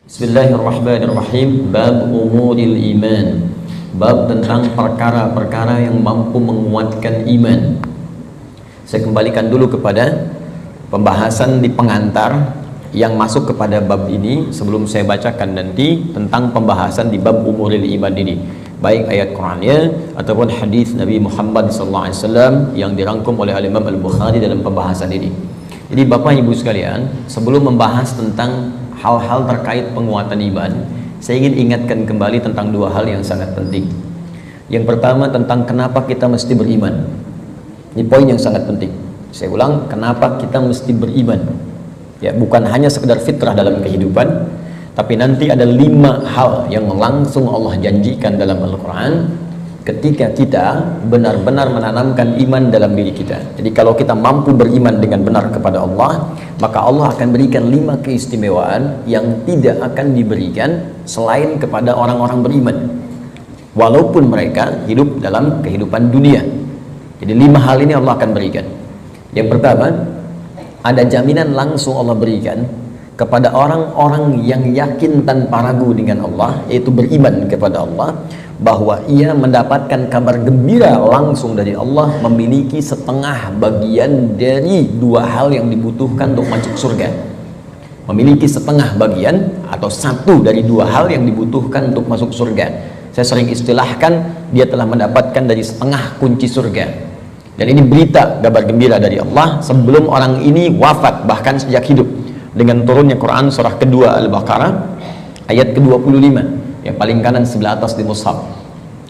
Bismillahirrahmanirrahim. Bab umuril iman. Bab tentang perkara-perkara yang mampu menguatkan iman. Saya kembalikan dulu kepada pembahasan di pengantar yang masuk kepada bab ini sebelum saya bacakan nanti tentang pembahasan di bab umuril iman ini, baik ayat Qur'annya ataupun hadis Nabi Muhammad SAW yang dirangkum oleh Imam Al-Bukhari dalam pembahasan ini. Jadi Bapak Ibu sekalian, sebelum membahas tentang hal-hal terkait penguatan iman, saya ingin ingatkan kembali tentang dua hal yang sangat penting. Yang pertama tentang kenapa kita mesti beriman. Ini poin yang sangat penting. Saya ulang, kenapa kita mesti beriman. Ya, bukan hanya sekedar fitrah dalam kehidupan, tapi nanti ada 5 hal yang langsung Allah janjikan dalam Al-Quran ketika kita benar-benar menanamkan iman dalam diri kita. Jadi kalau kita mampu beriman dengan benar kepada Allah, maka Allah akan berikan 5 keistimewaan yang tidak akan diberikan selain kepada orang-orang beriman, walaupun mereka hidup dalam kehidupan dunia. Jadi 5 hal ini Allah akan berikan. Yang pertama, ada jaminan langsung Allah berikan kepada orang-orang yang yakin tanpa ragu dengan Allah, yaitu beriman kepada Allah, bahwa ia mendapatkan kabar gembira langsung dari Allah, memiliki setengah bagian dari 2 hal yang dibutuhkan untuk masuk surga. Memiliki setengah bagian atau 1 dari 2 hal yang dibutuhkan untuk masuk surga. Saya sering istilahkan, dia telah mendapatkan dari setengah kunci surga. Dan ini berita kabar gembira dari Allah sebelum orang ini wafat, bahkan sejak hidup, dengan turunnya Quran surah kedua Al-Baqarah ayat ke-25 yang paling kanan sebelah atas di mushaf.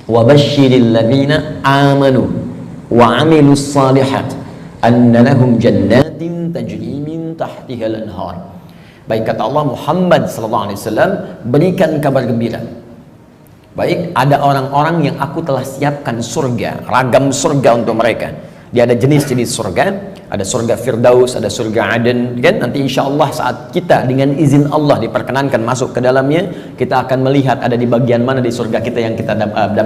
Wa basyiril ladzina amanu wa 'amilus shalihat anna lahum jannatin tajri min tahtiha al-anhar. Baik, kata Allah, Muhammad sallallahu alaihi wasallam, berikan kabar gembira. Baik, ada orang-orang yang aku telah siapkan surga, ragam surga untuk mereka. Dia ada jenis-jenis surga, ada surga Firdaus, ada surga Aden, kan? Nanti insya Allah saat kita dengan izin Allah diperkenankan masuk ke dalamnya, kita akan melihat ada di bagian mana di surga kita yang kita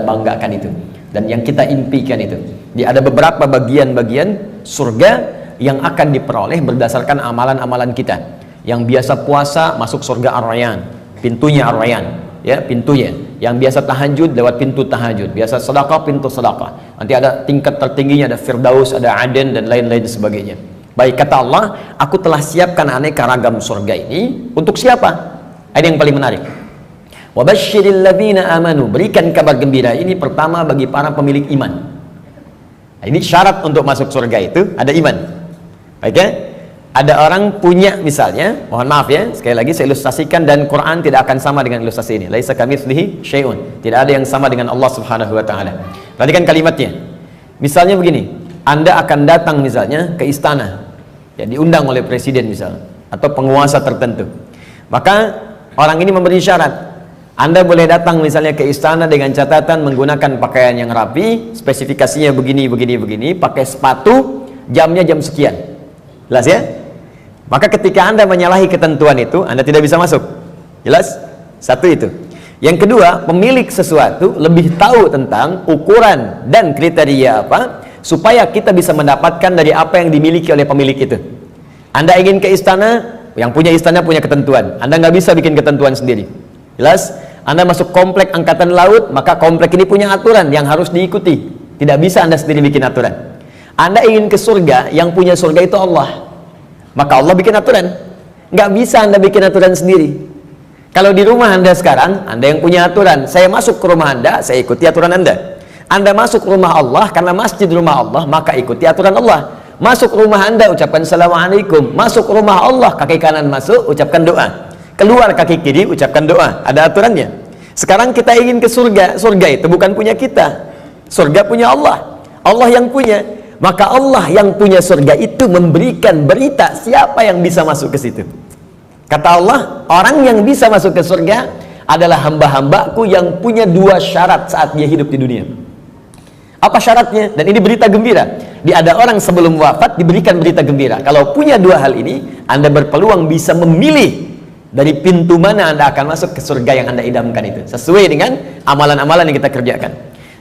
banggakan itu, dan yang kita impikan itu. Dia ada beberapa bagian-bagian surga yang akan diperoleh berdasarkan amalan-amalan kita. Yang biasa puasa masuk surga Ar-Rayyan, pintunya Ar-Rayyan, ya, pintunya. Yang biasa tahajud lewat pintu tahajud, biasa sedekah pintu sedekah. Nanti ada tingkat tertingginya, ada Firdaus, ada Aden, dan lain-lain sebagainya. Baik, kata Allah, aku telah siapkan aneka ragam surga ini untuk siapa? Ini yang paling menarik. Wa basyiril ladzina amanu, berikan kabar gembira ini pertama bagi para pemilik iman. Nah, ini syarat untuk masuk surga itu ada iman. Baik ya? Ada orang punya, misalnya, mohon maaf ya, sekali lagi saya ilustrasikan, dan Quran tidak akan sama dengan ilustrasi ini. Laisa kamitslihi syai'un. Tidak ada yang sama dengan Allah Subhanahu wa taala. Perhatikan kalimatnya. Misalnya begini, Anda akan datang misalnya ke istana, ya, diundang oleh presiden misalnya, atau penguasa tertentu. Maka orang ini memberi syarat. Anda boleh datang misalnya ke istana dengan catatan menggunakan pakaian yang rapi, spesifikasinya begini, pakai sepatu, jamnya jam sekian. Jelas ya? Maka ketika Anda menyalahi ketentuan itu, Anda tidak bisa masuk. Jelas? Satu itu. Yang kedua, pemilik sesuatu lebih tahu tentang ukuran dan kriteria apa, supaya kita bisa mendapatkan dari apa yang dimiliki oleh pemilik itu. Anda ingin ke istana, yang punya istana punya ketentuan. Anda nggak bisa bikin ketentuan sendiri. Jelas? Anda masuk komplek angkatan laut, maka komplek ini punya aturan yang harus diikuti. Tidak bisa Anda sendiri bikin aturan. Anda ingin ke surga, yang punya surga itu Allah, maka Allah bikin aturan. Nggak bisa Anda bikin aturan sendiri. Kalau di rumah Anda sekarang, Anda yang punya aturan, saya masuk ke rumah Anda, saya ikuti aturan Anda. Anda masuk ke rumah Allah, karena masjid rumah Allah, maka ikuti aturan Allah. Masuk rumah Anda, ucapkan Assalamualaikum. Masuk rumah Allah, kaki kanan masuk, ucapkan doa. Keluar kaki kiri, ucapkan doa. Ada aturannya. Sekarang kita ingin ke surga. Surga itu bukan punya kita. Surga punya Allah. Allah yang punya. Maka Allah yang punya surga itu memberikan berita siapa yang bisa masuk ke situ. Kata Allah, orang yang bisa masuk ke surga adalah hamba-hambaku yang punya 2 syarat saat dia hidup di dunia. Apa syaratnya? Dan ini berita gembira. Ada orang sebelum wafat diberikan berita gembira. Kalau punya 2 hal ini, Anda berpeluang bisa memilih dari pintu mana Anda akan masuk ke surga yang Anda idamkan itu, sesuai dengan amalan-amalan yang kita kerjakan.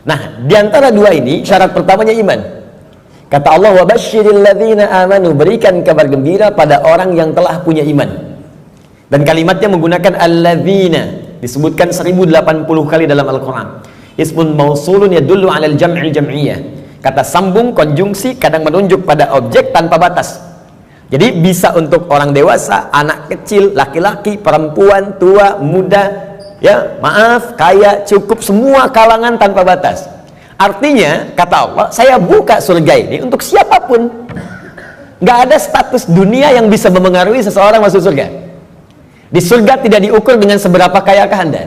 Nah, di antara 2 ini, syarat pertamanya iman. Kata Allah, wa basyiril ladzina amanu, berikan kabar gembira pada orang yang telah punya iman. Dan kalimatnya menggunakan alladzina, disebutkan 1080 kali dalam Al-Quran. Ismun mausulun yadullu alal jam'il jam'iyah. Kata sambung konjungsi kadang menunjuk pada objek tanpa batas. Jadi bisa untuk orang dewasa, anak kecil, laki-laki, perempuan, tua, muda, ya, maaf, kaya, cukup, semua kalangan tanpa batas. Artinya, kata Allah, saya buka surga ini untuk siapapun. Nggak ada status dunia yang bisa mempengaruhi seseorang masuk surga. Di surga tidak diukur dengan seberapa kayakah Anda.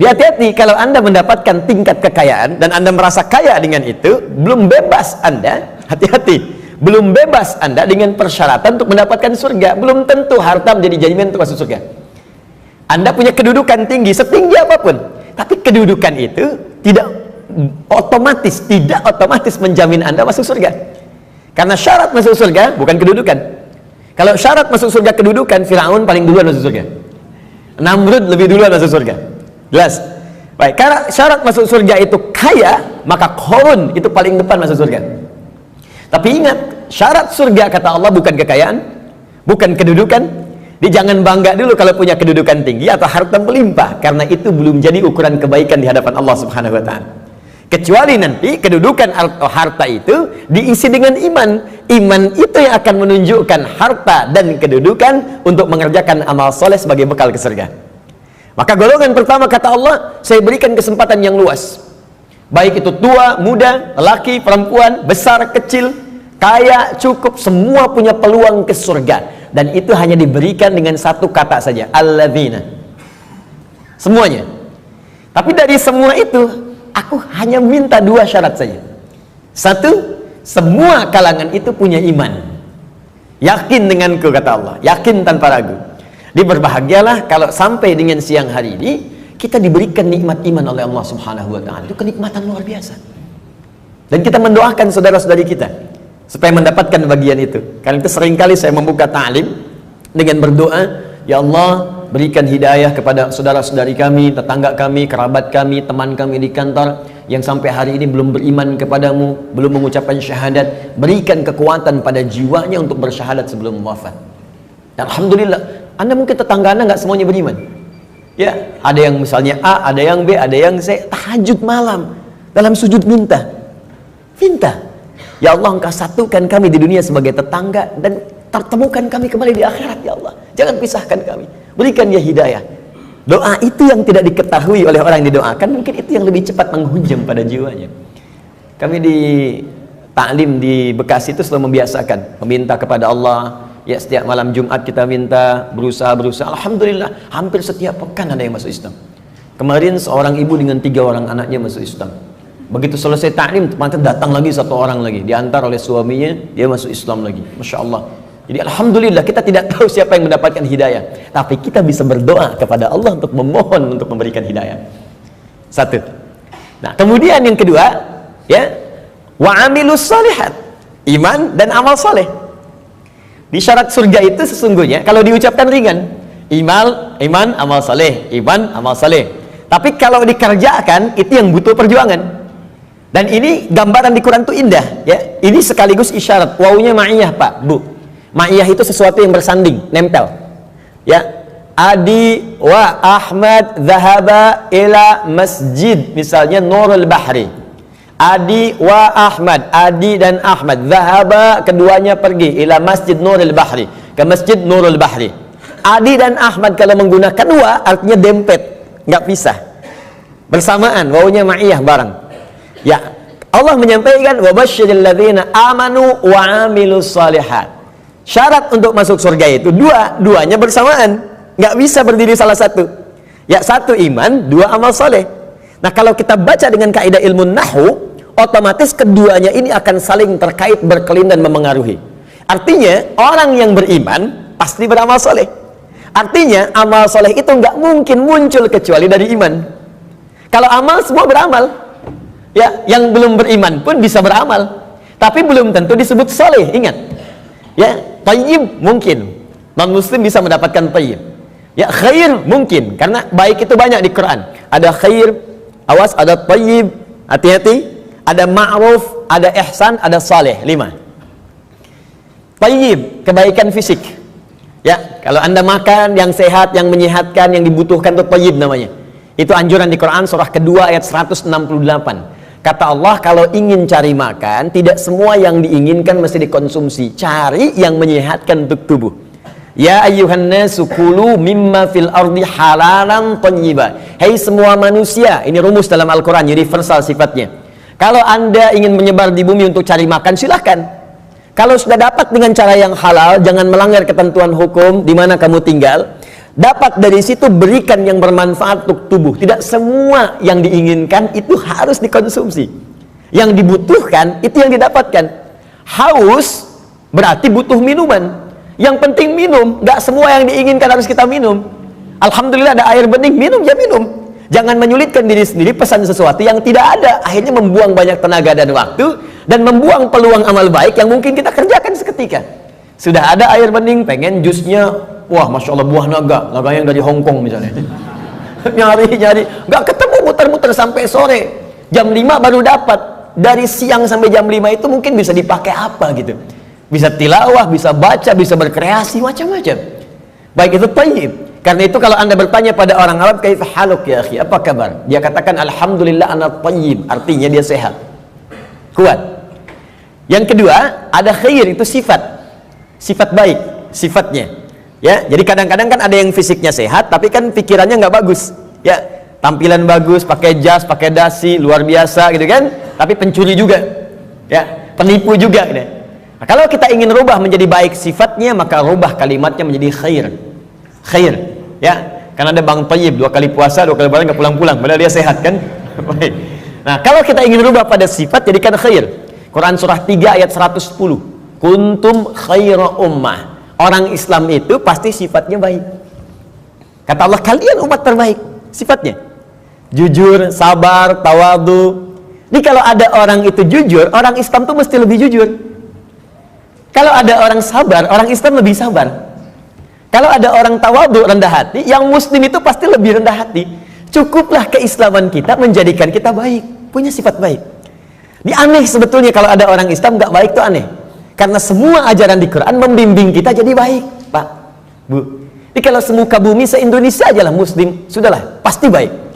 Hati-hati kalau Anda mendapatkan tingkat kekayaan dan Anda merasa kaya dengan itu, belum bebas Anda, hati-hati, belum bebas Anda dengan persyaratan untuk mendapatkan surga. Belum tentu harta menjadi jaminan untuk masuk surga. Anda punya kedudukan tinggi, setinggi apapun, tapi kedudukan itu tidak otomatis menjamin Anda masuk surga. Karena syarat masuk surga bukan kedudukan. Kalau syarat masuk surga kedudukan, Firaun paling duluan masuk surga, Namrud lebih duluan masuk surga. Jelas? Baik, karena syarat masuk surga itu kaya, maka Qarun itu paling depan masuk surga. Tapi ingat, syarat surga kata Allah bukan kekayaan, bukan kedudukan. Dia jangan bangga dulu kalau punya kedudukan tinggi atau harta melimpah, karena itu belum jadi ukuran kebaikan di hadapan Allah Subhanahu wa taala. Kecuali nanti kedudukan atau harta itu diisi dengan iman. Iman itu yang akan menunjukkan harta dan kedudukan untuk mengerjakan amal soleh sebagai bekal ke surga. Maka golongan pertama kata Allah, saya berikan kesempatan yang luas. Baik itu tua, muda, laki, perempuan, besar, kecil, kaya, cukup, semua punya peluang ke surga. Dan itu hanya diberikan dengan satu kata saja, alladzina. Semuanya. Tapi dari semua itu, aku hanya minta dua syarat saja. Satu, semua kalangan itu punya iman. Yakin denganku kata Allah, yakin tanpa ragu. Berbahagialah kalau sampai dengan siang hari ini kita diberikan nikmat iman oleh Allah Subhanahu wa taala. Itu kenikmatan luar biasa. Dan kita mendoakan saudara-saudari kita supaya mendapatkan bagian itu. Karena itu seringkali saya membuka ta'lim dengan berdoa, ya Allah, berikan hidayah kepada saudara-saudari kami, tetangga kami, kerabat kami, teman kami di kantor yang sampai hari ini belum beriman kepadamu, belum mengucapkan syahadat. Berikan kekuatan pada jiwanya untuk bersyahadat sebelum wafat. Alhamdulillah, Anda mungkin tetangga Anda nggak semuanya beriman. Ya, ada yang misalnya A, ada yang B, ada yang C. Tahajud malam dalam sujud minta. Ya Allah, Engkau satukan kami di dunia sebagai tetangga dan pertemukan kami kembali di akhirat, ya Allah. Jangan pisahkan kami. Berikan dia hidayah. Doa itu yang tidak diketahui oleh orang yang didoakan, mungkin itu yang lebih cepat menghujam pada jiwanya. Kami di taklim di Bekasi itu selalu membiasakan meminta kepada Allah. Ya, setiap malam Jumat kita minta, berusaha. Alhamdulillah, hampir setiap pekan ada yang masuk Islam. Kemarin seorang ibu dengan 3 orang anaknya masuk Islam. Begitu selesai taklim, ternyata datang lagi 1 orang lagi, diantar oleh suaminya, dia masuk Islam lagi. Masya Allah. Jadi alhamdulillah, kita tidak tahu siapa yang mendapatkan hidayah, tapi kita bisa berdoa kepada Allah untuk memohon untuk memberikan hidayah. Satu. Nah, kemudian yang kedua, ya, wa amilus shalihat, iman dan amal soleh. Di syarat surga itu sesungguhnya kalau diucapkan ringan, iman, amal soleh, iman, amal soleh. Tapi kalau dikerjakan itu yang butuh perjuangan. Dan ini gambaran di Quran itu indah, ya. Ini sekaligus isyarat. Wawunya ma'iyah, Pak, Bu. Ma'iyah itu sesuatu yang bersanding, nempel. Ya. Adi wa Ahmad zahaba ila masjid, misalnya Nurul Bahri. Adi wa Ahmad, Adi dan Ahmad, zahaba, keduanya pergi ila masjid Nurul Bahri, ke masjid Nurul Bahri. Adi dan Ahmad kalau menggunakan wa artinya dempet, nggak pisah, bersamaan, wawunya ma'iyah bareng. Ya, Allah menyampaikan wa basyiril ladzina amanu wa amilus shalihat. Syarat untuk masuk surga itu duanya bersamaan, nggak bisa berdiri salah satu. Ya, satu iman, 2 amal soleh. Nah, kalau kita baca dengan kaidah ilmu nahwu, otomatis keduanya ini akan saling terkait, berkelin dan memengaruhi. Artinya orang yang beriman pasti beramal soleh. Artinya amal soleh itu nggak mungkin muncul kecuali dari iman. Kalau amal semua beramal. Ya, yang belum beriman pun bisa beramal, tapi belum tentu disebut soleh. Ingat, ya, tayyib mungkin non muslim bisa mendapatkan tayyib. Ya, khair mungkin karena baik itu banyak di Quran. Ada khair, awas, ada tayyib, hati-hati. Ada ma'ruf, ada ihsan, ada saleh. 5. Tayyib, kebaikan fisik. Ya, kalau Anda makan yang sehat, yang menyehatkan, yang dibutuhkan itu thayyib namanya. Itu anjuran di Quran surah kedua ayat 168. Kata Allah, kalau ingin cari makan, tidak semua yang diinginkan mesti dikonsumsi. Cari yang menyehatkan untuk tubuh. Ya ayyuhan nasu kulu mimma fil ardi halalan thayyiba. Hei semua manusia, ini rumus dalam Al-Quran, universal sifatnya. Kalau Anda ingin menyebar di bumi untuk cari makan, silahkan. Kalau sudah dapat dengan cara yang halal, jangan melanggar ketentuan hukum di mana kamu tinggal. Dapat dari situ, berikan yang bermanfaat untuk tubuh. Tidak semua yang diinginkan itu harus dikonsumsi. Yang dibutuhkan itu yang didapatkan. Haus berarti butuh minuman. Yang penting minum. Gak semua yang diinginkan harus kita minum. Alhamdulillah ada air bening, minum ya minum. Jangan menyulitkan diri sendiri pesan sesuatu yang tidak ada. Akhirnya membuang banyak tenaga dan waktu, dan membuang peluang amal baik yang mungkin kita kerjakan seketika. Sudah ada air bening, pengen jusnya, wah Masya Allah buah naga yang dari Hongkong misalnya. nyari, gak ketemu, muter-muter sampai sore. Jam 5 baru dapat. Dari siang sampai jam 5 itu mungkin bisa dipakai apa gitu. Bisa tilawah, bisa baca, bisa berkreasi, macam-macam. Baik itu thayyib. Karena itu kalau Anda bertanya pada orang Arab, kaifa haluk ya akhi, apa kabar? Dia katakan alhamdulillah ana thayyib, artinya dia sehat. Kuat. Yang kedua, ada khair, itu sifat. Sifat baik, sifatnya. Ya, jadi kadang-kadang kan ada yang fisiknya sehat tapi kan pikirannya nggak bagus. Ya, tampilan bagus, pakai jas, pakai dasi, luar biasa gitu kan, tapi pencuri juga. Ya, penipu juga gitu. Nah, kalau kita ingin rubah menjadi baik sifatnya, maka rubah kalimatnya menjadi khair. Khair, ya. Karena ada Bang Thayyib 2 kali puasa, 2 kali lebaran nggak pulang-pulang, padahal dia sehat kan. Baik. Nah, kalau kita ingin rubah pada sifat, jadikan khair. Quran surah 3 ayat 110. Kuntum khaira ummah. Orang Islam itu pasti sifatnya baik. Kata Allah, kalian umat terbaik. Sifatnya jujur, sabar, tawadu. Ini kalau ada orang itu jujur, orang Islam tuh mesti lebih jujur. Kalau ada orang sabar, orang Islam lebih sabar. Kalau ada orang tawadu, rendah hati, yang muslim itu pasti lebih rendah hati. Cukuplah keislaman kita menjadikan kita baik, punya sifat baik. Ini aneh sebetulnya kalau ada orang Islam nggak baik, itu aneh. Karena semua ajaran di Quran membimbing kita jadi baik, Pak, Bu. Jadi kalau semuka bumi se-Indonesia aja lah muslim, sudahlah, pasti baik.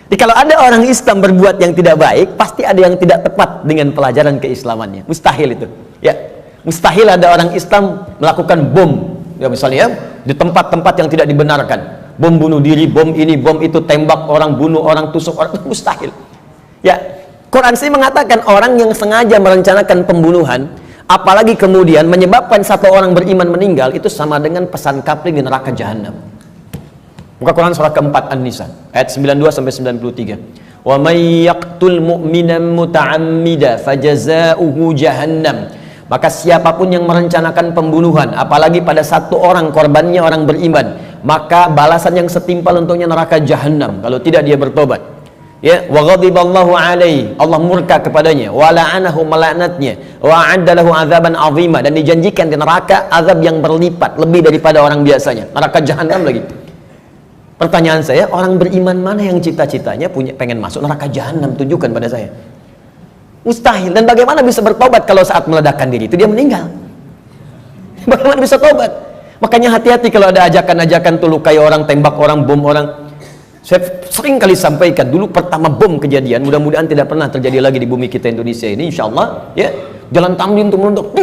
Jadi kalau ada orang Islam berbuat yang tidak baik, pasti ada yang tidak tepat dengan pelajaran keislamannya. Mustahil itu. Ya, mustahil ada orang Islam melakukan bom. Ya misalnya di tempat-tempat yang tidak dibenarkan, bom bunuh diri, bom ini, bom itu, tembak orang, bunuh orang, tusuk orang, mustahil. Ya, Quran sih mengatakan orang yang sengaja merencanakan pembunuhan, apalagi kemudian menyebabkan satu orang beriman meninggal, itu sama dengan pesan kapling di neraka jahanam. Buka Quran surah keempat An-Nisa ayat 92 sampai 93. Wa may yaqtul mu'minan muta'ammida fajaza'uhu jahannam. Maka siapapun yang merencanakan pembunuhan, apalagi pada satu orang korbannya orang beriman, maka balasan yang setimpal untuknya neraka jahanam kalau tidak dia bertobat. Ya, wa ghadiballahu alaihi, Allah murka kepadanya, wa la'anahu, melaknatnya, wa a'adda lahu azaban azima, dan dijanjikan di neraka azab yang berlipat lebih daripada orang biasanya, neraka jahanam lagi. Pertanyaan saya, orang beriman mana yang cita-citanya pengen masuk neraka jahanam? Tunjukkan pada saya. Mustahil. Dan bagaimana bisa bertobat kalau saat meledakkan diri itu dia meninggal? Bagaimana bisa tobat? Makanya hati-hati kalau ada ajakan-ajakan tuh lukai orang, tembak orang, bom orang. Saya sering kali sampaikan dulu pertama bom kejadian, mudah-mudahan tidak pernah terjadi lagi di bumi kita Indonesia ini, insya Allah. Ya, Jalan Tamrin tuh melontok.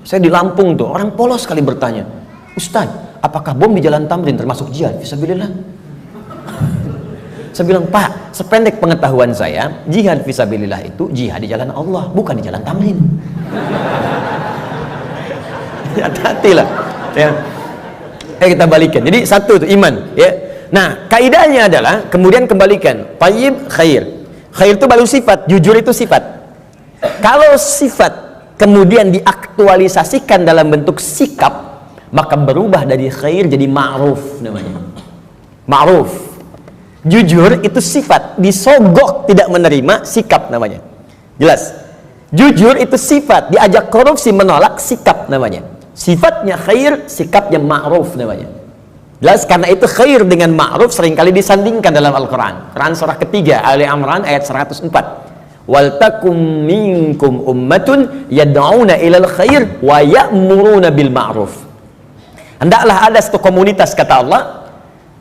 Saya di Lampung tuh, orang polos sekali bertanya, Ustaz, apakah bom di Jalan Tamrin termasuk jihad? Fisabilillah. Saya bilang, Pak, sependek pengetahuan saya, jihad fisabilillah itu jihad di jalan Allah, bukan di Jalan Tamrin. Hati-hati lah. Ya. Kita balikan. Jadi satu itu iman. Ya. Nah, kaidahnya adalah kemudian kembalikan. Thayyib, khair. Khair itu baru sifat, jujur itu sifat. Kalau sifat kemudian diaktualisasikan dalam bentuk sikap, maka berubah dari khair jadi ma'ruf namanya. Ma'ruf. Jujur itu sifat, disogok tidak menerima, sikap namanya. Jelas? Jujur itu sifat, diajak korupsi menolak, sikap namanya. Sifatnya khair, sikapnya ma'ruf namanya. Jelas? Karena itu khair dengan ma'ruf seringkali disandingkan dalam Al-Quran. Quran surah ketiga Ali Imran ayat 104. Wal takum minkum ummatun yad'una ilal khair wa ya'muruna bil ma'ruf. Hendaklah ada satu komunitas, kata Allah,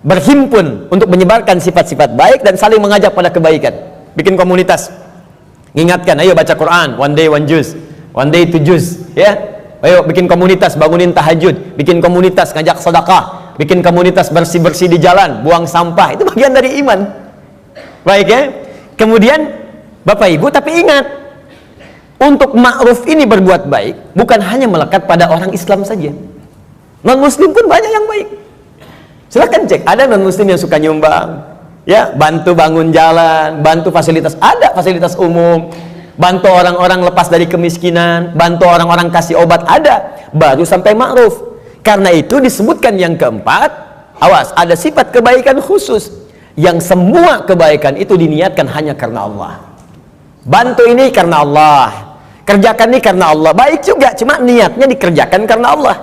berhimpun untuk menyebarkan sifat-sifat baik dan saling mengajak pada kebaikan. Bikin komunitas, mengingatkan, ayo baca Quran, one day one juz, one day two juz, ya. Ayo bikin komunitas, bangunin tahajud, bikin komunitas ngajak sedekah, bikin komunitas bersih-bersih di jalan, buang sampah. Itu bagian dari iman. Baik ya. Kemudian Bapak Ibu, tapi ingat, untuk ma'ruf ini berbuat baik bukan hanya melekat pada orang Islam saja. Non-muslim pun banyak yang baik. Silahkan cek, ada non-muslim yang suka nyumbang, ya, bantu bangun jalan, bantu fasilitas, ada fasilitas umum, bantu orang-orang lepas dari kemiskinan, bantu orang-orang kasih obat, ada, baru sampai ma'ruf. Karena itu disebutkan yang keempat, awas, ada sifat kebaikan khusus, yang semua kebaikan itu diniatkan hanya karena Allah. Bantu ini karena Allah, kerjakan ini karena Allah, baik juga, cuma niatnya dikerjakan karena Allah.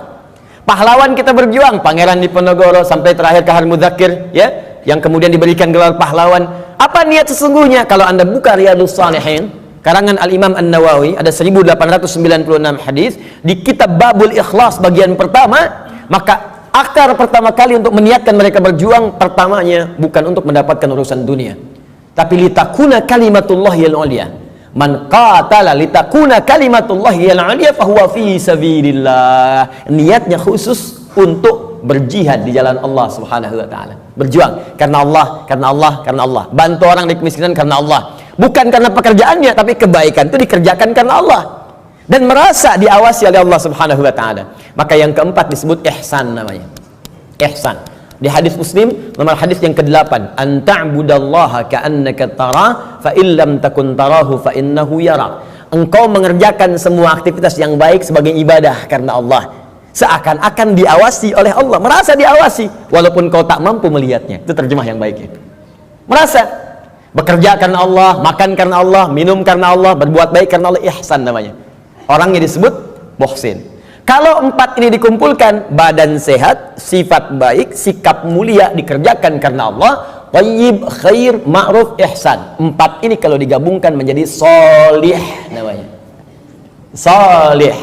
Pahlawan kita berjuang, Pangeran Diponegoro sampai terakhir Kahar Muzakir, ya, yang kemudian diberikan gelar pahlawan. Apa niat sesungguhnya? Kalau Anda buka Riyadhus Shalihin, karangan Al-Imam An-Nawawi, ada 1896 hadis di kitab Babul Ikhlas bagian pertama, maka akar pertama kali untuk meniatkan mereka berjuang, pertamanya bukan untuk mendapatkan urusan dunia, tapi litakuna kalimatullahil ulya. Man qatala litakuna kalimatullahi al-'aliyya fahuwa fi sabilillah. Niatnya khusus untuk berjihad di jalan Allah Subhanahu wa taala. Berjuang karena Allah, karena Allah, karena Allah. Bantu orang di kemiskinan karena Allah. Bukan karena pekerjaannya, tapi kebaikan itu dikerjakan karena Allah. Dan merasa diawasi oleh Allah Subhanahu wa taala. Maka yang keempat disebut ihsan namanya. Ihsan. Di hadis Muslim nomor hadis yang ke-8, an ta'budallaha ka'annaka tarah fa illam takun tarahu fa innahu yarak. Engkau mengerjakan semua aktivitas yang baik sebagai ibadah karena Allah, seakan-akan diawasi oleh Allah, merasa diawasi walaupun kau tak mampu melihatnya. Itu terjemah yang baiknya. Merasa bekerja karena Allah, makan karena Allah, minum karena Allah, berbuat baik karena Allah, ihsan namanya. Orangnya disebut muhsin. Kalau empat ini dikumpulkan, badan sehat, sifat baik, sikap mulia, dikerjakan karena Allah, thayyib, khair, ma'ruf, ihsan. Empat ini kalau digabungkan menjadi sholih namanya. Sholih.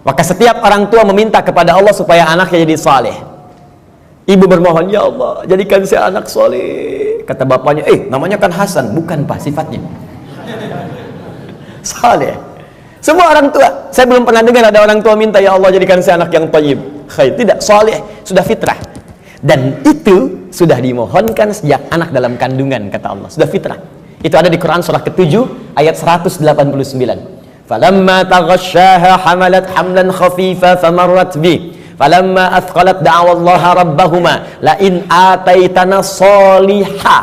Maka setiap orang tua meminta kepada Allah supaya anaknya jadi saleh. Ibu bermohon, ya Allah, jadikan saya anak soleh. Kata bapaknya, namanya kan Hasan. Bukan Pak, sifatnya saleh. Semua orang tua, saya belum pernah dengar ada orang tua minta, ya Allah jadikan saya anak yang thayyib, khair. Tidak, saleh, sudah fitrah. Dan itu sudah dimohonkan sejak anak dalam kandungan, kata Allah, sudah fitrah. Itu ada di Quran surah ke-7 ayat 189. Falamma taghasyaha hamalat hamlan khafifa famarrat bi. Falamma athqalat da'awallaha rabbahuma la in ataitana sholiha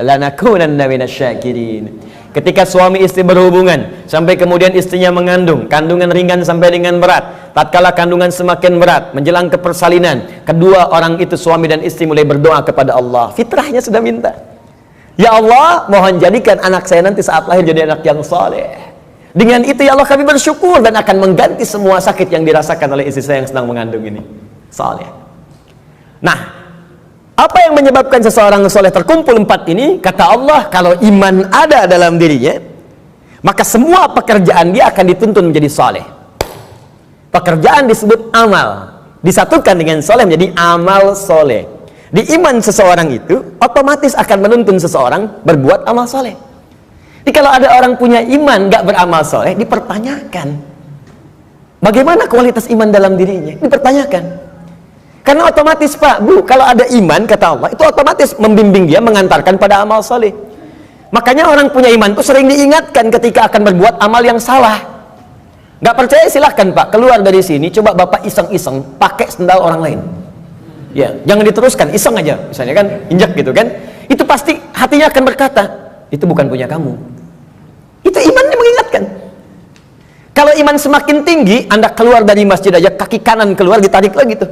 lanakunanna minasyakirin. Ketika suami istri berhubungan sampai kemudian istrinya mengandung, kandungan ringan sampai dengan berat, tatkala kandungan semakin berat menjelang ke persalinan, kedua orang itu suami dan istri mulai berdoa kepada Allah. Fitrahnya sudah minta, ya Allah, mohon jadikan anak saya nanti saat lahir jadi anak yang saleh. Dengan itu ya Allah kami bersyukur dan akan mengganti semua sakit yang dirasakan oleh istri saya yang sedang mengandung ini. Saleh. Nah, apa yang menyebabkan seseorang soleh terkumpul empat ini? Kata Allah, kalau iman ada dalam dirinya, maka semua pekerjaan dia akan dituntun menjadi soleh. Pekerjaan disebut amal, disatukan dengan soleh menjadi amal soleh. Di iman seseorang itu otomatis akan menuntun seseorang berbuat amal soleh. Jadi kalau ada orang punya iman gak beramal soleh, dipertanyakan bagaimana kualitas iman dalam dirinya, dipertanyakan. Karena otomatis Pak, Bu, kalau ada iman, kata Allah, itu otomatis membimbing dia, mengantarkan pada amal soleh. Makanya orang punya iman itu sering diingatkan ketika akan berbuat amal yang salah. Gak percaya silahkan Pak, keluar dari sini, coba Bapak iseng-iseng pakai sendal orang lain. Ya, jangan diteruskan, iseng aja, misalnya kan, injak gitu kan. Itu pasti hatinya akan berkata, itu bukan punya kamu. Itu imannya mengingatkan. Kalau iman semakin tinggi, Anda keluar dari masjid aja, kaki kanan keluar, ditarik lagi tuh.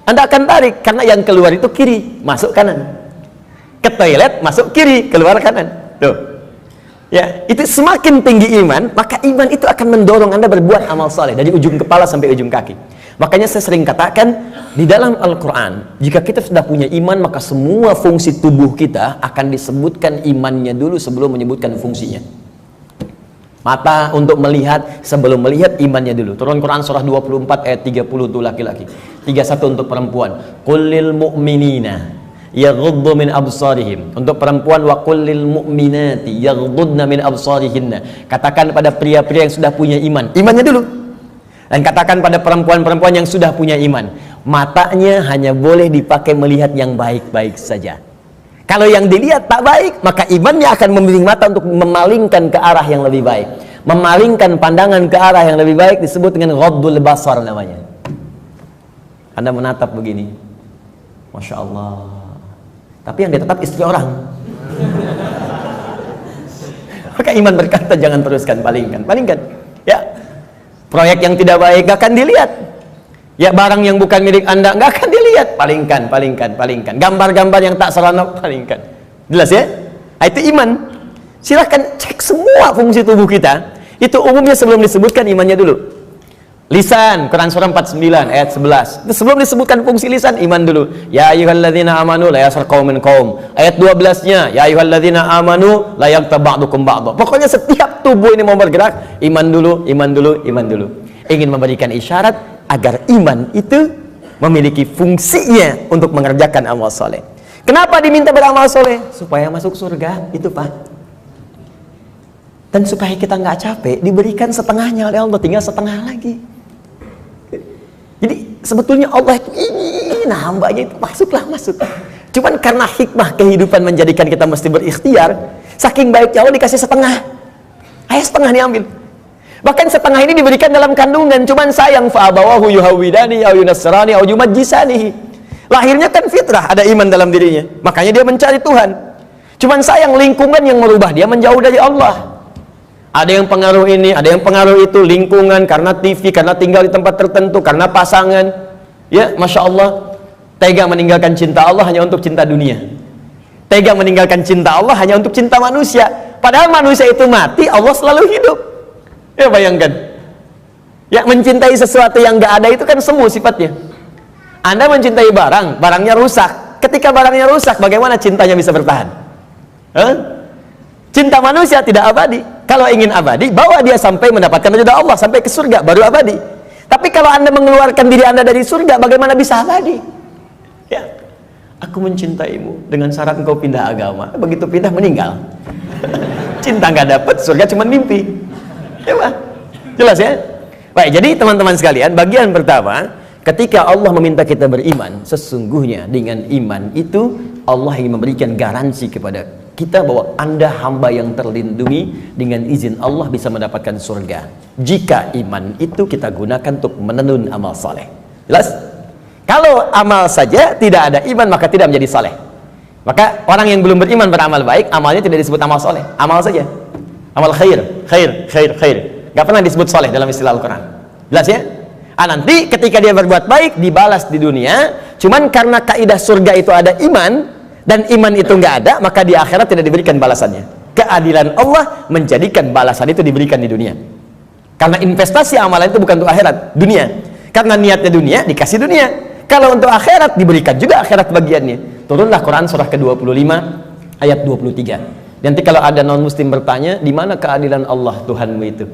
Anda akan tarik, karena yang keluar itu kiri, masuk kanan. Ke toilet, masuk kiri, keluar kanan. Tuh. Ya, itu semakin tinggi iman, maka iman itu akan mendorong Anda berbuat amal saleh dari ujung kepala sampai ujung kaki. Makanya saya sering katakan, di dalam Al-Quran, jika kita sudah punya iman, maka semua fungsi tubuh kita akan disebutkan imannya dulu sebelum menyebutkan fungsinya. Mata untuk melihat, sebelum melihat imannya dulu. Turun Quran surah 24 ayat 30 itu laki-laki. 31 untuk perempuan. Qul lil mu'minina yaghuddu min absarihim. Untuk perempuan, wa qul lil mu'minati yaghuddna min absarihinna. Katakan pada pria-pria yang sudah punya iman, imannya dulu. Dan katakan pada perempuan-perempuan yang sudah punya iman, matanya hanya boleh dipakai melihat yang baik-baik saja. Kalau yang dilihat tak baik, maka imannya akan membimbing mata untuk memalingkan ke arah yang lebih baik. Memalingkan pandangan ke arah yang lebih baik disebut dengan ghaddul basar namanya. Anda menatap begini, Masya Allah, tapi yang ditatap istri orang. Maka iman berkata jangan teruskan, palingkan. Ya, proyek yang tidak baik gak akan dilihat. Ya, barang yang bukan milik Anda gak akan dilihat, palingkan. Gambar-gambar yang tak seronok, palingkan. Jelas ya? Nah, itu iman. Silahkan cek semua fungsi tubuh kita. Itu umumnya sebelum disebutkan imannya dulu. Lisan, Quran surah 49 ayat 11. Itu sebelum disebutkan fungsi lisan, iman dulu. Ya ayyuhalladzina amanu la yaskhar qaumin qaum. Ayat 12-nya, ya ayyuhalladzina amanu la yaghtab ba'dukum ba'dha. Pokoknya setiap tubuh ini mau bergerak, iman dulu. Ingin memberikan isyarat agar iman itu memiliki fungsinya untuk mengerjakan amal soleh. Kenapa diminta beramal soleh? Supaya masuk surga, itu Pak. Dan supaya kita nggak capek, diberikan setengahnya oleh Allah, tinggal setengah lagi. Jadi sebetulnya Allah itu ingin hambanya itu masuk. Cuman karena hikmah kehidupan menjadikan kita mesti berikhtiar, saking baiknya Allah dikasih setengah. Ayo setengah diambil. Bahkan setengah ini diberikan dalam kandungan. Cuman sayang, fa'abawahu yuhawidani au yunasrani au yumajjisani. Lahirnya kan fitrah, ada iman dalam dirinya. Makanya dia mencari Tuhan. Cuman sayang lingkungan yang merubah dia menjauh dari Allah. Ada yang pengaruh ini, ada yang pengaruh itu, lingkungan, karena TV, karena tinggal di tempat tertentu, karena pasangan. Ya, Masya Allah, tega meninggalkan cinta Allah hanya untuk cinta dunia. Tega meninggalkan cinta Allah hanya untuk cinta manusia. Padahal manusia itu mati, Allah selalu hidup. Ya, bayangkan. Ya, mencintai sesuatu yang gak ada itu kan semu sifatnya. Anda mencintai barang, barangnya rusak. Ketika barangnya rusak, bagaimana cintanya bisa bertahan? Cinta manusia tidak abadi. Kalau ingin abadi, bawa dia sampai mendapatkan ridha Allah, sampai ke surga, baru abadi. Tapi kalau Anda mengeluarkan diri Anda dari surga, bagaimana bisa abadi? Ya, aku mencintaimu dengan syarat engkau pindah agama. Begitu pindah, meninggal. Cinta nggak dapat, surga cuma mimpi. Ya, Pak? Jelas ya? Baik, jadi teman-teman sekalian, bagian pertama, ketika Allah meminta kita beriman, sesungguhnya dengan iman itu Allah ingin memberikan garansi kepada kita bahwa Anda hamba yang terlindungi, dengan izin Allah bisa mendapatkan surga jika iman itu kita gunakan untuk menenun amal saleh. Jelas? Kalau amal saja tidak ada iman, maka tidak menjadi saleh. Maka orang yang belum beriman beramal baik, amalnya tidak disebut amal saleh, amal saja, amal khair. Gak pernah disebut saleh dalam istilah Al-Quran. Jelas ya? Nanti ketika dia berbuat baik dibalas di dunia. Cuman karena kaidah surga itu ada iman, dan iman itu nggak ada, maka di akhirat tidak diberikan balasannya. Keadilan Allah menjadikan balasan itu diberikan di dunia. Karena investasi amalan itu bukan untuk akhirat, dunia. Karena niatnya dunia, dikasih dunia. Kalau untuk akhirat, diberikan juga akhirat bagiannya. Turunlah Quran surah ke-25 ayat 23. Nanti kalau ada non-muslim bertanya, di mana keadilan Allah Tuhanmu itu?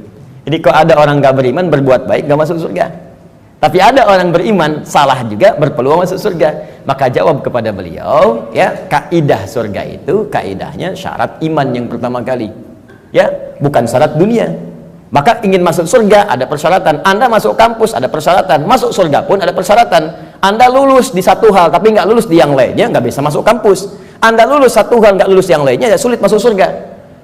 Jadi kalau ada orang nggak beriman, berbuat baik, nggak masuk surga. Tapi ada orang beriman, salah juga, berpeluang masuk surga. Maka jawab kepada beliau, ya, kaidah surga itu, kaidahnya syarat iman yang pertama kali. Ya, bukan syarat dunia. Maka ingin masuk surga, ada persyaratan. Anda masuk kampus, ada persyaratan. Masuk surga pun ada persyaratan. Anda lulus di satu hal, tapi nggak lulus di yang lainnya, nggak bisa masuk kampus. Anda lulus satu hal, nggak lulus yang lainnya, ya sulit masuk surga.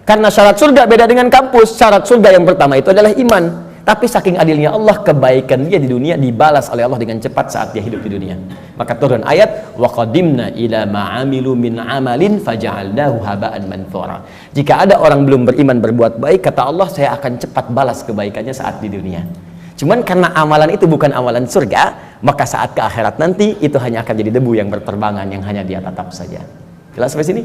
Karena syarat surga beda dengan kampus. Syarat surga yang pertama itu adalah iman. Tapi saking adilnya Allah, kebaikan dia di dunia dibalas oleh Allah dengan cepat saat dia hidup di dunia. Maka turun ayat, wa qadimna ila ma'amilu min amalin faja'alnahu haba'an manthura. Jika ada orang belum beriman berbuat baik, kata Allah, saya akan cepat balas kebaikannya saat di dunia. Cuman karena amalan itu bukan amalan surga, maka saat ke akhirat nanti itu hanya akan jadi debu yang berterbangan, yang hanya dia tatap saja. Jelas sampai sini?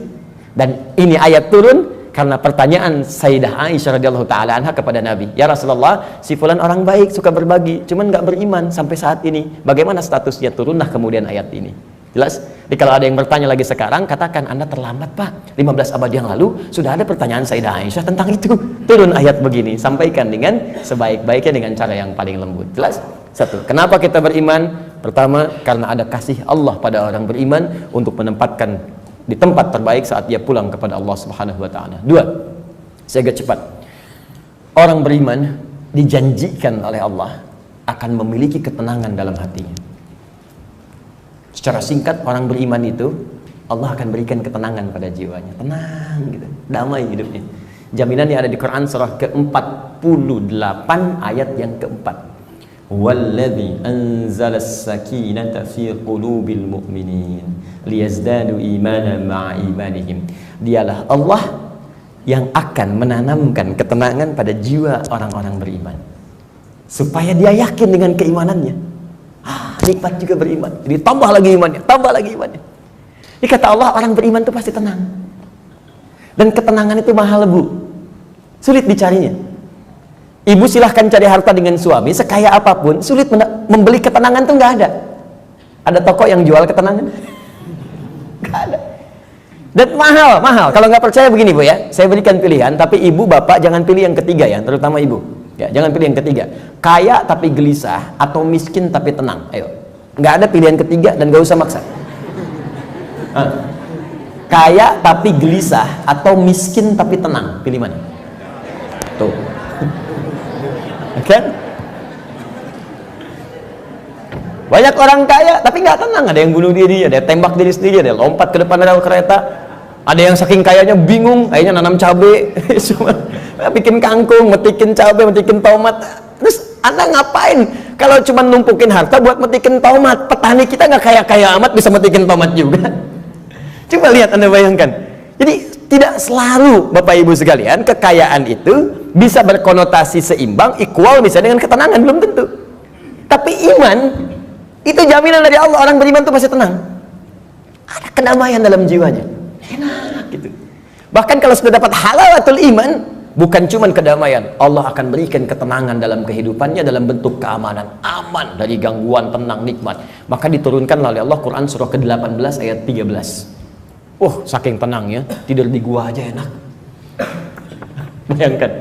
Dan ini ayat turun karena pertanyaan Sayyidah Aisyah radhiyallahu taala anha kepada Nabi, ya Rasulullah, si fulan orang baik, suka berbagi, cuman nggak beriman sampai saat ini, bagaimana statusnya? Turunlah kemudian ayat ini. Jelas? Jadi kalau ada yang bertanya lagi sekarang, katakan Anda terlambat Pak, 15 abad yang lalu sudah ada pertanyaan Sayyidah Aisyah tentang itu. Turun ayat begini, sampaikan dengan sebaik-baiknya dengan cara yang paling lembut. Jelas? Satu, kenapa kita beriman? Pertama, karena ada kasih Allah pada orang beriman untuk menempatkan di tempat terbaik saat dia pulang kepada Allah Subhanahu wa taala. Dua, saya agak cepat. Orang beriman dijanjikan oleh Allah akan memiliki ketenangan dalam hatinya. Secara singkat, orang beriman itu Allah akan berikan ketenangan pada jiwanya. Tenang gitu, damai hidupnya. Jaminan yang ada di Quran surah ke-48 ayat yang keempat. Walladzi anzalas sakinata fi qulubil mu'minin liyazdadu imanan ma'a imanihim. Dialah Allah yang akan menanamkan ketenangan pada jiwa orang-orang beriman supaya dia yakin dengan keimanannya. Nikmat juga beriman. Jadi tambah lagi imannya, tambah lagi imannya. Ini kata Allah, orang beriman itu pasti tenang. Dan ketenangan itu mahal, Bu. Sulit dicarinya. Ibu silahkan cari harta dengan suami sekaya apapun, sulit membeli ketenangan tuh nggak ada. Ada toko yang jual ketenangan? Nggak ada. Dan mahal. Kalau nggak percaya begini, Bu ya, saya berikan pilihan, tapi ibu bapak jangan pilih yang ketiga ya, terutama ibu. Ya, jangan pilih yang ketiga. Kaya tapi gelisah atau miskin tapi tenang. Ayo, nggak ada pilihan ketiga dan nggak usah maksa. Kaya tapi gelisah atau miskin tapi tenang, pilih mana? Tuh. Kan? Banyak orang kaya tapi nggak tenang, ada yang bunuh diri, ada yang tembak diri sendiri, ada yang lompat ke depan rel kereta, ada yang saking kayanya bingung, akhirnya nanam cabai, bikin kangkung, metikin cabai, metikin tomat. Terus Anda ngapain kalau cuma numpukin harta buat metikin tomat? Petani kita nggak kaya-kaya amat bisa metikin tomat juga. Coba lihat, Anda bayangkan. Jadi tidak selalu Bapak Ibu sekalian kekayaan itu bisa berkonotasi seimbang, equal misalnya dengan ketenangan, belum tentu. Tapi iman itu jaminan dari Allah, orang beriman itu pasti tenang. Ada kedamaian dalam jiwanya. Enak gitu. Bahkan kalau sudah dapat halawatul iman, bukan cuma kedamaian, Allah akan berikan ketenangan dalam kehidupannya dalam bentuk keamanan, aman dari gangguan, tenang, nikmat. Maka diturunkan oleh Allah Quran surah ke-18 ayat 13. Saking tenangnya, tidur di gua aja enak. Bayangkan,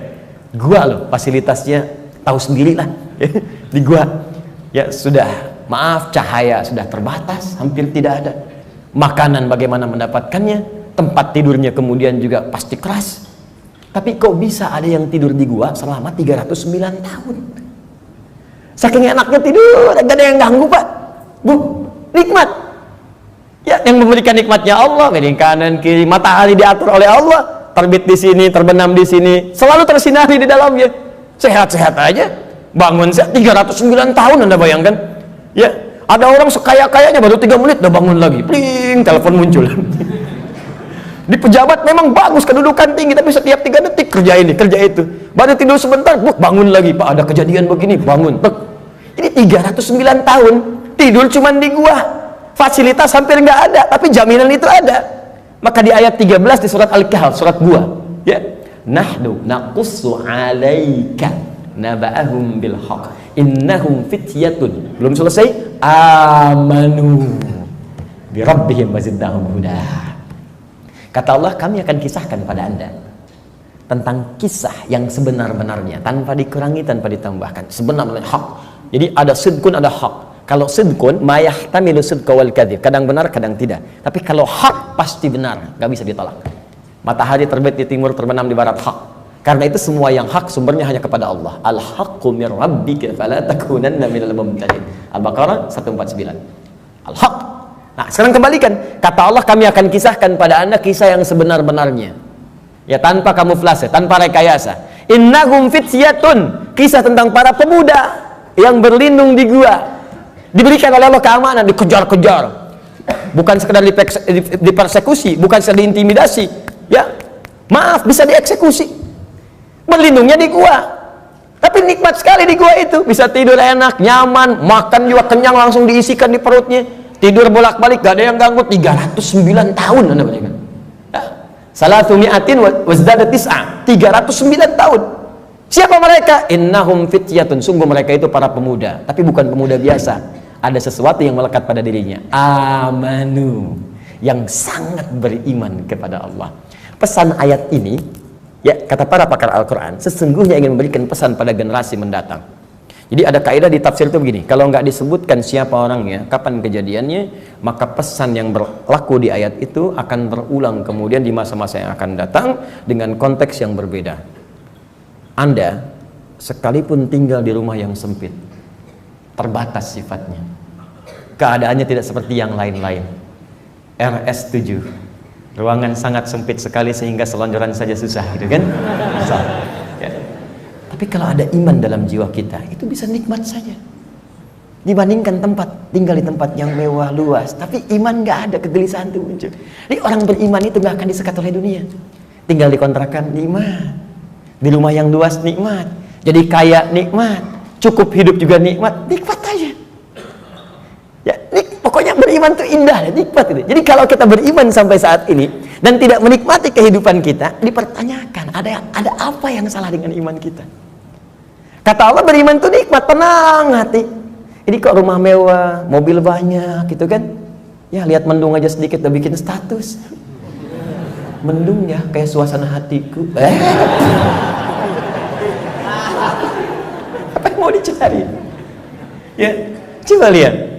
gua loh, fasilitasnya tahu sendiri lah. Di gua, ya sudah, maaf, cahaya sudah terbatas, hampir tidak ada. Makanan bagaimana mendapatkannya, tempat tidurnya kemudian juga pasti keras. Tapi kok bisa ada yang tidur di gua selama 309 tahun? Saking enaknya tidur, gak ada yang ganggu, Pak. Bu, nikmat. Ya, yang memberikan nikmatnya Allah, miring kanan kiri, matahari diatur oleh Allah, terbit di sini, terbenam di sini, selalu tersinari di dalamnya. Sehat-sehat aja, bangun 309 tahun, Anda bayangkan? Ya, ada orang sekaya-kayanya baru 3 menit udah bangun lagi, pling, telepon muncul. Di pejabat memang bagus, kedudukan tinggi, tapi setiap 3 detik kerja ini, kerja itu. Baru tidur sebentar, bangun lagi, Pak ada kejadian begini, bangun. Ini 309 tahun tidur cuman di gua. Fasilitas hampir nggak ada, tapi jaminan itu ada. Maka di ayat 13 di surat Al-Kahf, surat gua, ya, nahnu naqussu 'alaika naba'ahum bil haqq innahum fityatun, belum selesai, amanu bi rabbihim wazidnahum huda. Kata Allah, kami akan kisahkan pada Anda tentang kisah yang sebenar-benarnya, tanpa dikurangi, tanpa ditambahkan, sebenarnya hak. Jadi ada sidqun, ada hak. Kalau sidqun, mayahtamilu sidqa wal kadzib, kadang benar, kadang tidak. Tapi kalau hak pasti benar, nggak bisa ditolak. Matahari terbit di timur, terbenam di barat, hak. Karena itu semua yang hak sumbernya hanya kepada Allah. Al-haqqu mir rabbika fala takunanna minal mumtarin. Al-Baqarah 149. Al-haq. Nah, sekarang kembalikan. Kata Allah, kami akan kisahkan pada Anda kisah yang sebenar-benarnya. Ya, tanpa kamuflase, tanpa rekayasa. Innahum fityatun, kisah tentang para pemuda yang berlindung di gua. Diberikan oleh Allah keamanan, dikejar-kejar, bukan sekedar dipersekusi, bukan sekedar diintimidasi, ya, maaf, bisa dieksekusi. Berlindungnya di gua, tapi nikmat sekali di gua itu, bisa tidur enak, nyaman, makan juga kenyang, langsung diisikan di perutnya, tidur bolak-balik, gak ada yang ganggu. 309 tahun, Anda bayangkan. Salatu mi'atin wazdada tis'a, 309 tahun. Siapa mereka? Innahum fityatun, sungguh mereka itu para pemuda, tapi bukan pemuda biasa. Ada sesuatu yang melekat pada dirinya, amanu, yang sangat beriman kepada Allah. Pesan ayat ini, ya, kata para pakar Al-Quran, sesungguhnya ingin memberikan pesan pada generasi mendatang. Jadi ada kaidah di tafsir itu begini, kalau nggak disebutkan siapa orangnya, kapan kejadiannya, maka pesan yang berlaku di ayat itu akan berulang kemudian di masa-masa yang akan datang dengan konteks yang berbeda. Anda sekalipun tinggal di rumah yang sempit, terbatas sifatnya, keadaannya tidak seperti yang lain-lain. RS7, ruangan sangat sempit sekali sehingga selonjoran saja susah, gitu kan? Susah. Ya. Tapi kalau ada iman dalam jiwa kita, itu bisa nikmat saja. Dibandingkan tinggal di tempat yang mewah luas, tapi iman nggak ada, kegelisahan itu muncul. Jadi orang beriman itu nggak akan disekat oleh dunia. Tinggal di kontrakan nikmat, di rumah yang luas nikmat, jadi kaya nikmat, cukup hidup juga nikmat aja. Ya, pokoknya beriman itu indah, nikmat itu. Jadi kalau kita beriman sampai saat ini dan tidak menikmati kehidupan kita, dipertanyakan ada apa yang salah dengan iman kita? Kata Allah, beriman itu nikmat, tenang hati. Ini kok rumah mewah, mobil banyak, gitu kan? Ya lihat mendung aja sedikit udah bikin status. Mendung ya, kayak suasana hatiku. Apa yang mau dicari? Ya, coba lihat.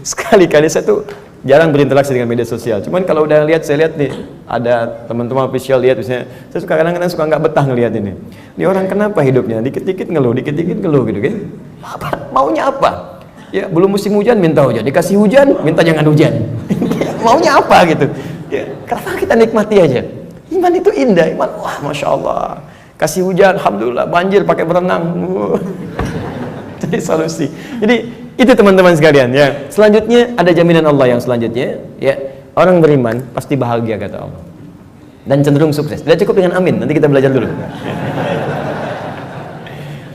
Sekali-kali saya tuh jarang berinteraksi dengan media sosial. Cuman kalau udah lihat, saya lihat nih, ada teman-teman official lihat, misalnya, saya suka kadang-kadang suka nggak betah ngelihat ini. Ini orang kenapa hidupnya? Dikit-dikit ngeluh gitu kan? Maunya apa? Ya belum musim hujan minta hujan, dikasih hujan minta jangan hujan. Maunya apa gitu? Ya, kenapa kita nikmati aja? Iman itu indah, iman, wah masya Allah. Kasih hujan, alhamdulillah, banjir pakai berenang. Jadi solusi. Jadi itu teman-teman sekalian ya. Selanjutnya ada jaminan Allah yang selanjutnya ya. Orang beriman pasti bahagia kata Allah. Dan cenderung sukses. Tidak cukup dengan amin. Nanti kita belajar dulu.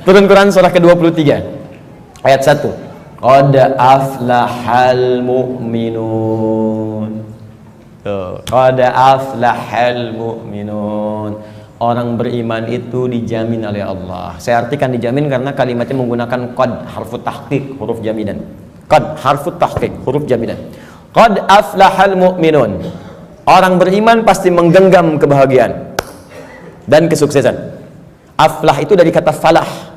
Turun Quran surah ke-23 ayat 1. Qad aflahal mu'minun. Qad aflahal mu'minun. Orang beriman itu dijamin oleh Allah. Saya artikan dijamin karena kalimatnya menggunakan qad, harfu tahqiq, huruf jaminan. Qad, harfu tahqiq, huruf jaminan. Qad aflahal mu'minun. Orang beriman pasti menggenggam kebahagiaan dan kesuksesan. Aflah itu dari kata falah.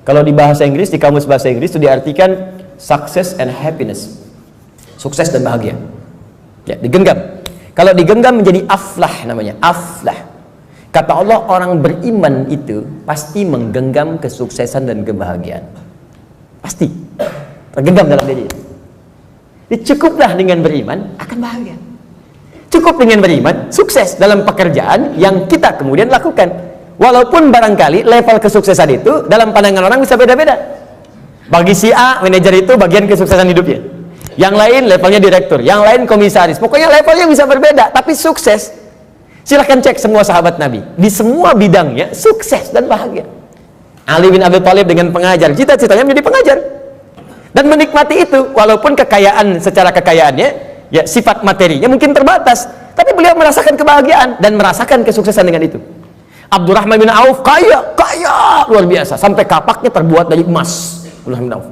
Kalau di bahasa Inggris, di kamus bahasa Inggris itu diartikan success and happiness. Sukses dan bahagia. Ya, digenggam. Kalau digenggam menjadi aflah namanya, aflah. Kata Allah, orang beriman itu pasti menggenggam kesuksesan dan kebahagiaan. Pasti tergenggam dalam diri. Jadi cukuplah dengan beriman akan bahagia. Cukup dengan beriman sukses dalam pekerjaan yang kita kemudian lakukan. Walaupun barangkali level kesuksesan itu dalam pandangan orang bisa beda-beda. Bagi si A, manajer itu bagian kesuksesan hidupnya. Yang lain levelnya direktur, yang lain komisaris. Pokoknya levelnya bisa berbeda, tapi sukses. Silahkan cek semua sahabat Nabi, di semua bidangnya sukses dan bahagia. Ali bin Abi Thalib dengan pengajar, cita-citanya menjadi pengajar dan menikmati itu, walaupun kekayaan secara kekayaannya, ya sifat materinya mungkin terbatas, tapi beliau merasakan kebahagiaan dan merasakan kesuksesan dengan itu. Abdurrahman bin Auf kaya luar biasa, sampai kapaknya terbuat dari emas. Abdurrahman bin Auf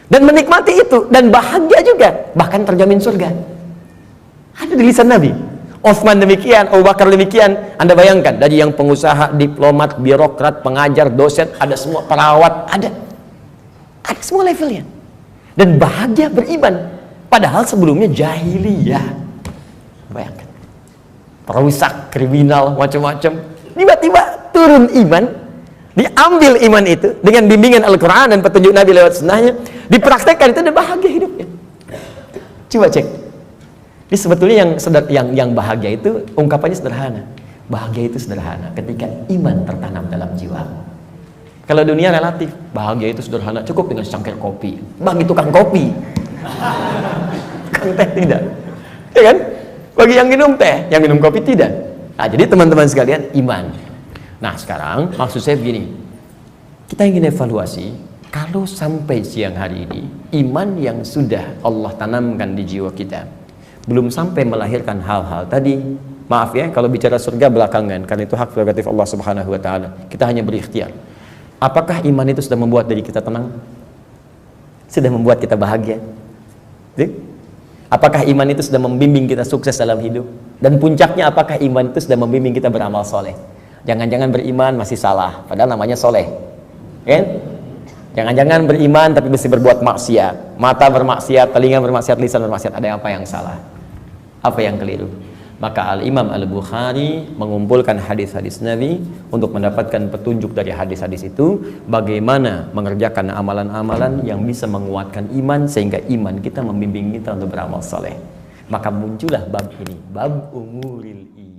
dan menikmati itu dan bahagia juga, bahkan terjamin surga. Ada di lisan Nabi. Utsman demikian, Abu Bakar demikian. Anda bayangkan, dari yang pengusaha, diplomat, birokrat, pengajar, dosen, ada semua, perawat, ada semua levelnya. Dan bahagia beriman, padahal sebelumnya jahiliyah. Bayangkan, perusak, kriminal, macam-macam. Tiba-tiba turun iman, diambil iman itu dengan bimbingan Al-Quran dan petunjuk Nabi lewat sunnahnya, dipraktekkan itu dan bahagia hidupnya. Coba cek. Ini sebetulnya yang bahagia itu ungkapannya sederhana. Bahagia itu sederhana ketika iman tertanam dalam jiwa. Kalau dunia relatif, bahagia itu sederhana, cukup dengan secangkir kopi. Bagi tukang kopi, tukang teh tidak, ya kan? Bagi yang minum teh, yang minum kopi tidak. Nah, jadi teman-teman sekalian, iman. Nah, sekarang maksud saya begini, kita ingin evaluasi. Kalau sampai siang hari ini, iman yang sudah Allah tanamkan di jiwa kita belum sampai melahirkan hal-hal tadi, maaf ya kalau bicara surga belakangan, karena itu hak prerogatif Allah Subhanahu wa taala. Kita hanya berikhtiar. Apakah iman itu sudah membuat diri kita tenang? Sudah membuat kita bahagia? Apakah iman itu sudah membimbing kita sukses dalam hidup? Dan puncaknya, apakah iman itu sudah membimbing kita beramal soleh? Jangan-jangan beriman masih salah, padahal namanya soleh. Kan? Jangan-jangan beriman tapi mesti berbuat maksiat. Mata bermaksiat, telinga bermaksiat, lisan bermaksiat. Ada apa yang salah? Apa yang keliru? Maka Al-Imam Al-Bukhari mengumpulkan hadis-hadis Nabi untuk mendapatkan petunjuk dari hadis-hadis itu, bagaimana mengerjakan amalan-amalan yang bisa menguatkan iman sehingga iman kita membimbing kita untuk beramal saleh. Maka muncullah bab ini, bab umuril iman.